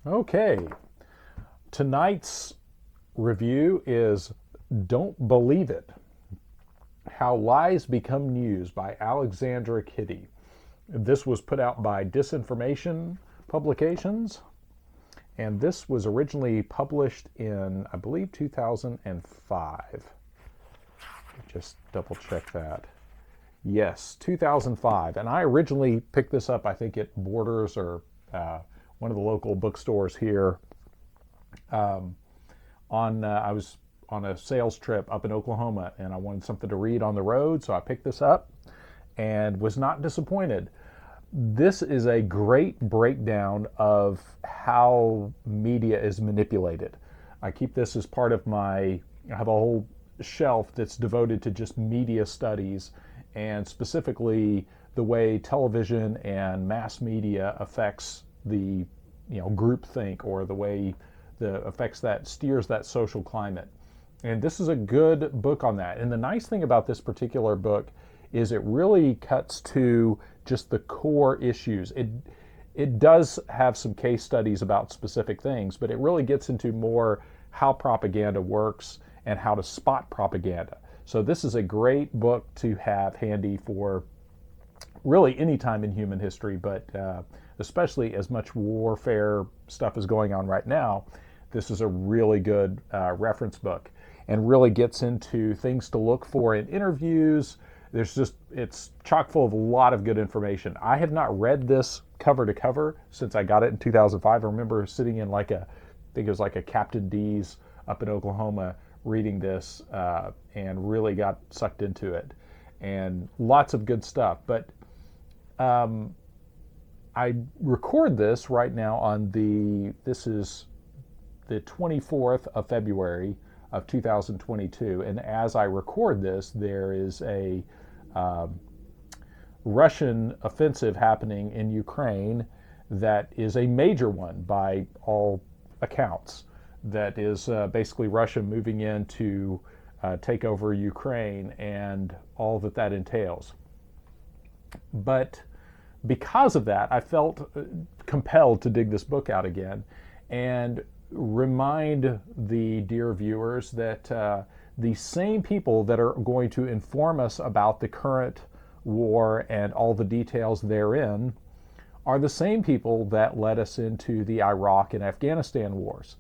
Okay, tonight's review is Don't Believe It: How Lies Become News by Alexandra Kitty. This was put out by Disinformation Publications, and this was originally published in, I believe, 2005. Just double check that. Yes, 2005. And I originally picked this up, I think, at Borders or one of the local bookstores here. I was on a sales trip up in Oklahoma, and I wanted something to read on the road, so I picked this up and was not disappointed. This is a great breakdown of how media is manipulated. I keep this as part of I have a whole shelf that's devoted to just media studies, and specifically the way television and mass media affects the groupthink, or the way affects that, steers that social climate. And this is a good book on that. And the nice thing about this particular book is it really cuts to just the core issues. It does have some case studies about specific things, but it really gets into more how propaganda works and how to spot propaganda. So this is a great book to have handy for really any time in human history, but especially as much warfare stuff is going on right now. This is a really good reference book, and really gets into things to look for in interviews. It's chock full of a lot of good information. I have not read this cover to cover since I got it in 2005. I remember sitting in I think it was like a Captain D's up in Oklahoma, reading this and really got sucked into it. And lots of good stuff. But I record this right now this is the 24th of February of 2022. And as I record this, there is a Russian offensive happening in Ukraine that is a major one by all accounts. That is basically Russia moving in to take over Ukraine and all that entails. But because of that, I felt compelled to dig this book out again and remind the dear viewers that the same people that are going to inform us about the current war and all the details therein are the same people that led us into the Iraq and Afghanistan wars.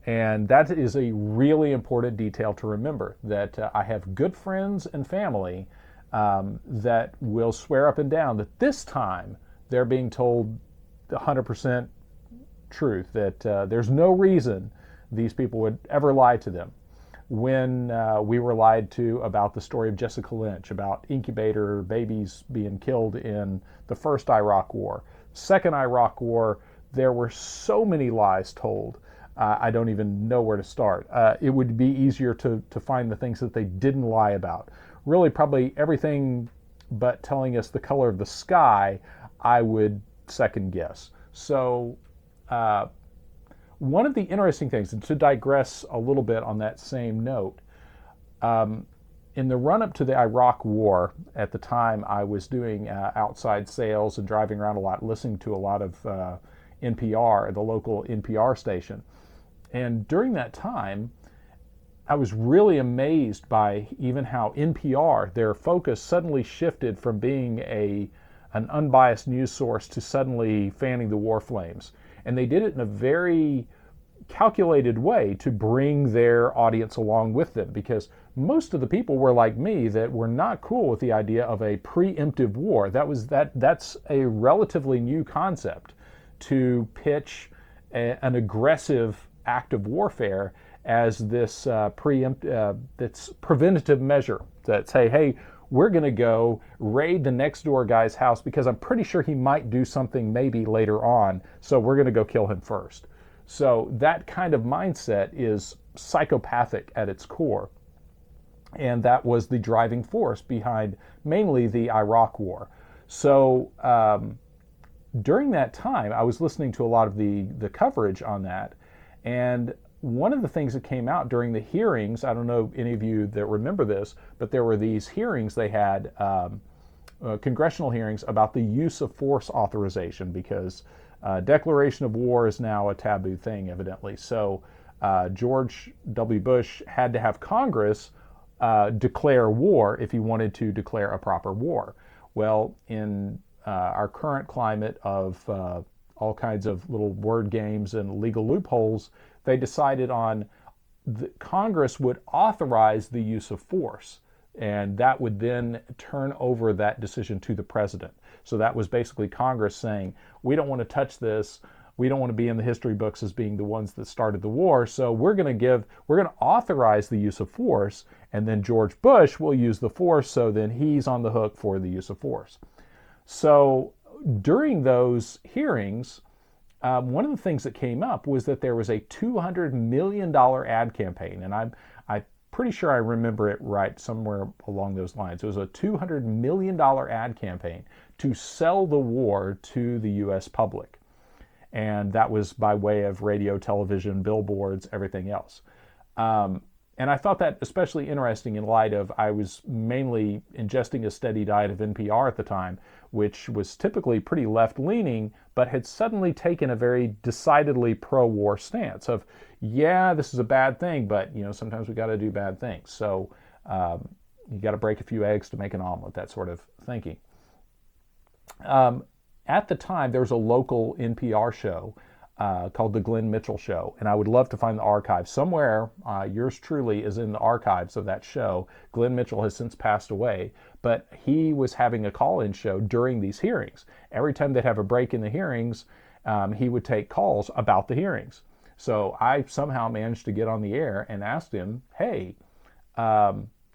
And that is a really important detail to remember, that I have good friends and family that will swear up and down that this time they're being told 100% truth, that there's no reason these people would ever lie to them. When we were lied to about the story of Jessica Lynch, about incubator babies being killed in the first Iraq war, second Iraq war, there were so many lies told. I don't even know where to start. It would be easier to find the things that they didn't lie about. Really, probably everything but telling us the color of the sky, I would second guess. So one of the interesting things, and to digress a little bit on that same note, in the run-up to the Iraq war, at the time I was doing outside sales and driving around a lot, listening to a lot of NPR, the local NPR station. And during that time, I was really amazed by even how NPR, their focus suddenly shifted from being an unbiased news source to suddenly fanning the war flames. And they did it in a very calculated way to bring their audience along with them, because most of the people were like me, that were not cool with the idea of a preemptive war. That's a relatively new concept, to pitch an aggressive act of warfare as this that's preventative measure, that say, hey, we're going to go raid the next door guy's house because I'm pretty sure he might do something maybe later on, so we're going to go kill him first. So that kind of mindset is psychopathic at its core. And that was the driving force behind mainly the Iraq war. So during that time, I was listening to a lot of the coverage on that. And one of the things that came out during the hearings, I don't know any of you that remember this, but there were these hearings they had, congressional hearings about the use of force authorization, because Declaration of war is now a taboo thing, evidently. So George W. Bush had to have Congress declare war if he wanted to declare a proper war. Well, in our current climate of all kinds of little word games and legal loopholes, they decided on Congress would authorize the use of force, and that would then turn over that decision to the president. So that was basically Congress saying, we don't want to touch this. We don't want to be in the history books as being the ones that started the war. So we're going to authorize the use of force, and then George Bush will use the force. So then he's on the hook for the use of force. So during those hearings, one of the things that came up was that there was a $200 million ad campaign, and I'm pretty sure I remember it right, somewhere along those lines. It was a $200 million ad campaign to sell the war to the U.S. public. And that was by way of radio, television, billboards, everything else. And I thought that especially interesting in light of I was mainly ingesting a steady diet of NPR at the time, which was typically pretty left-leaning, but had suddenly taken a very decidedly pro-war stance of, yeah, this is a bad thing, but sometimes we got to do bad things. So you got to break a few eggs to make an omelet, that sort of thinking. At the time, there was a local NPR show called The Glenn Mitchell Show, and I would love to find the archive. Somewhere, yours truly is in the archives of that show. Glenn Mitchell has since passed away, but he was having a call-in show during these hearings. Every time they'd have a break in the hearings, he would take calls about the hearings. So I somehow managed to get on the air and asked him, hey,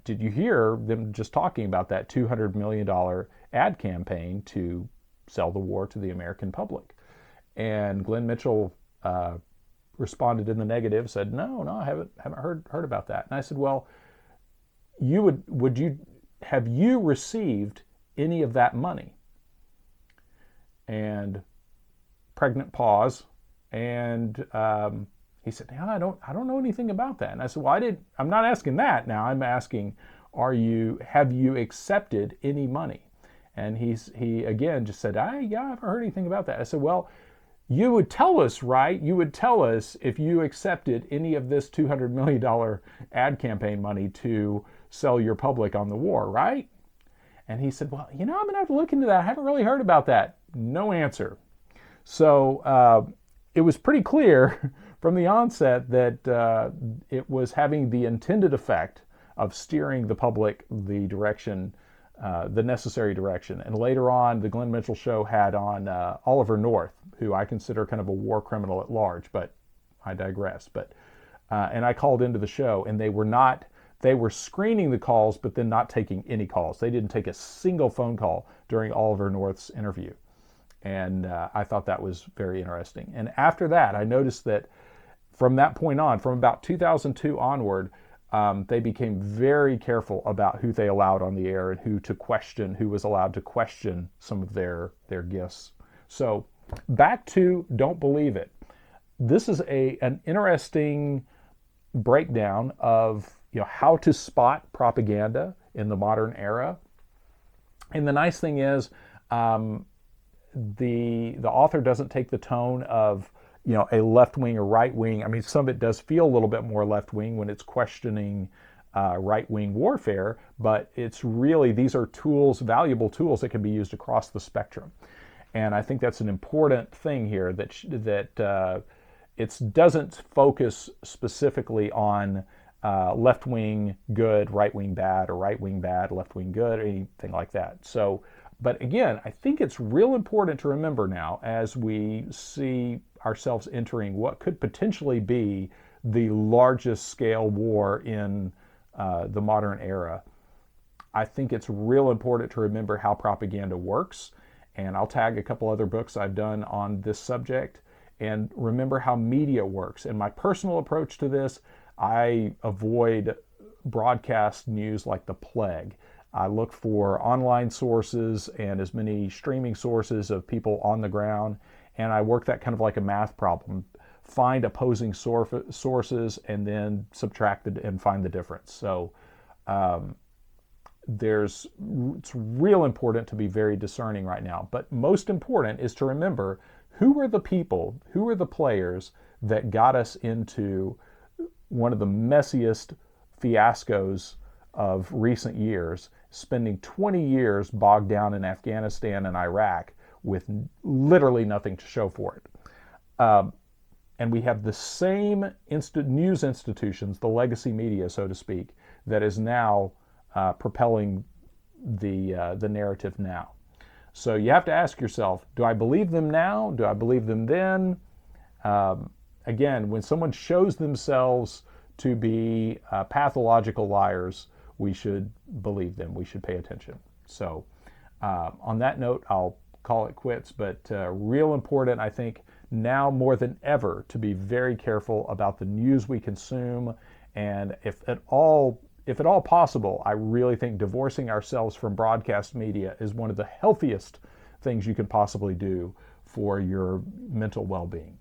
did you hear them just talking about that $200 million ad campaign to sell the war to the American public? And Glenn Mitchell responded in the negative, said, no, I haven't heard about that. And I said, well, have you received any of that money? And pregnant pause, and he said, no, I don't know anything about that. And I said, well, I'm not asking that now. I'm asking, have you accepted any money? And he again just said, I haven't heard anything about that. I said, well, you would tell us, right? You would tell us if you accepted any of this $200 million ad campaign money to sell your public on the war, right? And he said, well, I'm going to have to look into that. I haven't really heard about that. No answer. So it was pretty clear from the onset that it was having the intended effect of steering the public the direction, the necessary direction. And later on, the Glenn Mitchell Show had on Oliver North, who I consider kind of a war criminal at large, but I digress. But and I called into the show, and they were screening the calls, but then not taking any calls. They didn't take a single phone call during Oliver North's interview. And I thought that was very interesting. And after that, I noticed that from that point on, from about 2002 onward, they became very careful about who they allowed on the air and who was allowed to question some of their guests. So back to Don't Believe It. This is an interesting breakdown of how to spot propaganda in the modern era. And the nice thing is, the author doesn't take the tone of a left-wing or right-wing. I mean, some of it does feel a little bit more left-wing when it's questioning right-wing warfare, but it's really, these are tools, valuable tools that can be used across the spectrum. And I think that's an important thing here, that it doesn't focus specifically on left-wing good, right-wing bad, or right-wing bad, left-wing good, or anything like that. So, but again, I think it's real important to remember now as we see ourselves entering what could potentially be the largest scale war in the modern era. I think it's real important to remember how propaganda works, and I'll tag a couple other books I've done on this subject, and remember how media works. And my personal approach to this, I avoid broadcast news like the plague. I look for online sources and as many streaming sources of people on the ground, and I work that kind of like a math problem. Find opposing sources and then subtract it and find the difference. So it's real important to be very discerning right now. But most important is to remember who are the people, who are the players that got us into one of the messiest fiascos of recent years, spending 20 years bogged down in Afghanistan and Iraq with literally nothing to show for it. And we have the same news institutions, the legacy media, so to speak, that is now propelling the narrative now. So you have to ask yourself, do I believe them now? Do I believe them then? Again, when someone shows themselves to be pathological liars, we should believe them. We should pay attention. So on that note, I'll call it quits, but real important, I think, now more than ever to be very careful about the news we consume. And if at all possible, I really think divorcing ourselves from broadcast media is one of the healthiest things you can possibly do for your mental well-being.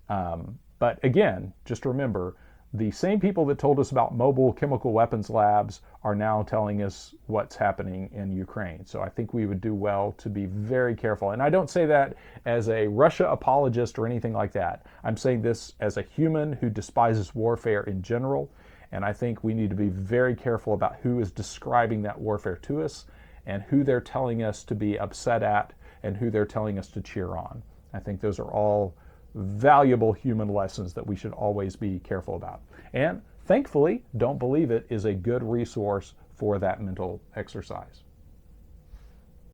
But again, just remember, the same people that told us about mobile chemical weapons labs are now telling us what's happening in Ukraine. So I think we would do well to be very careful. And I don't say that as a Russia apologist or anything like that. I'm saying this as a human who despises warfare in general. And I think we need to be very careful about who is describing that warfare to us and who they're telling us to be upset at and who they're telling us to cheer on. I think those are all valuable human lessons that we should always be careful about. And thankfully, Don't Believe It is a good resource for that mental exercise.